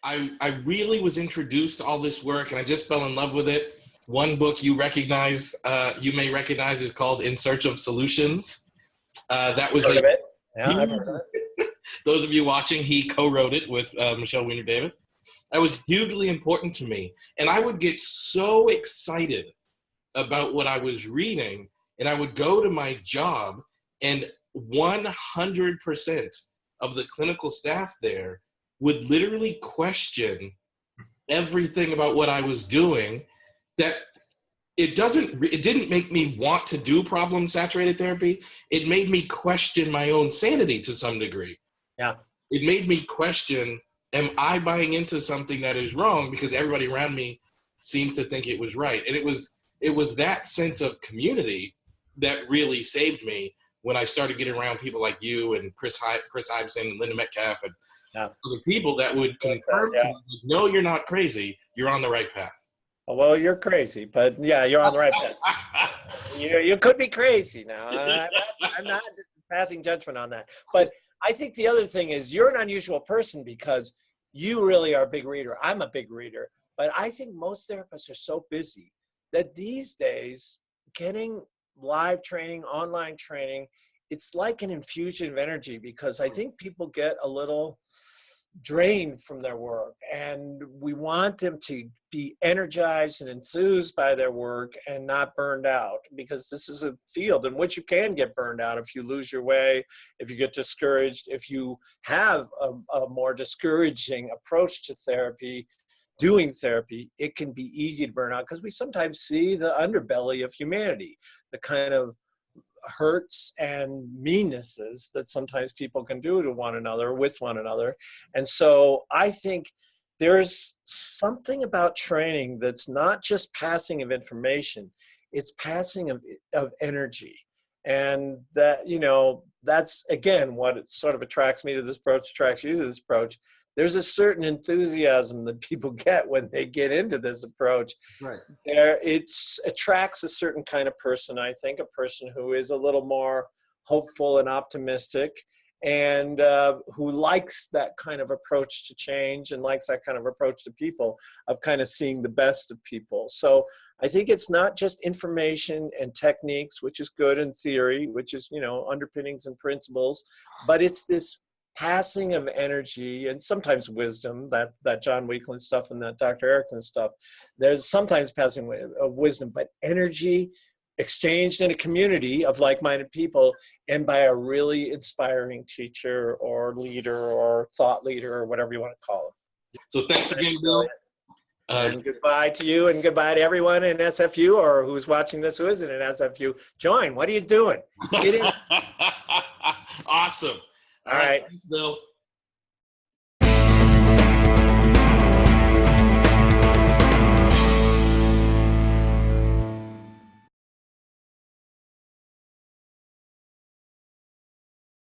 I really was introduced to all this work, and I just fell in love with it. One book you may recognize, is called In Search of Solutions. That was Heard of it? Yeah, I've heard of it. Those of you watching, he co-wrote it with Michelle Weiner Davis. That was hugely important to me. And I would get so excited about what I was reading, and I would go to my job, and 100% of the clinical staff there would literally question everything about what I was doing. That it didn't make me want to do problem-saturated therapy. It made me question my own sanity to some degree. Yeah. It made me question, am I buying into something that is wrong because everybody around me seems to think it was right? And it was that sense of community that really saved me when I started getting around people like you and Chris Iveson and Linda Metcalf and other people that would confirm to me, no, you're not crazy. You're on the right path. Well, you're crazy, but yeah, you're on the right path. You could be crazy now. I'm not passing judgment on that. But I think the other thing is you're an unusual person because you really are a big reader. I'm a big reader. But I think most therapists are so busy that these days getting live training, online training, it's like an infusion of energy because I think people get a little drained from their work, and we want them to be energized and enthused by their work and not burned out, because this is a field in which you can get burned out if you lose your way, if you get discouraged, if you have a more discouraging approach to therapy. Doing therapy, it can be easy to burn out because we sometimes see the underbelly of humanity, the kind of hurts and meannesses that sometimes people can do to one another, with one another. And so I think there's something about training that's not just passing of information, it's passing of energy. And that, that's again what it sort of attracts me to this approach, attracts you to this approach. There's a certain enthusiasm that people get when they get into this approach. Right. It attracts a certain kind of person, I think, a person who is a little more hopeful and optimistic, and who likes that kind of approach to change and likes that kind of approach to people, of kind of seeing the best of people. So I think it's not just information and techniques, which is good in theory, which is, underpinnings and principles, but it's this passing of energy and sometimes wisdom, that John Weakland stuff and that Dr. Erickson stuff. There's sometimes passing of wisdom, but energy exchanged in a community of like-minded people and by a really inspiring teacher or leader or thought leader or whatever you want to call them. So thanks again, Bill. And goodbye to you and goodbye to everyone in SFU or who's watching this who isn't in SFU. Join. What are you doing? Get in. Awesome. All right. Thanks, Bill.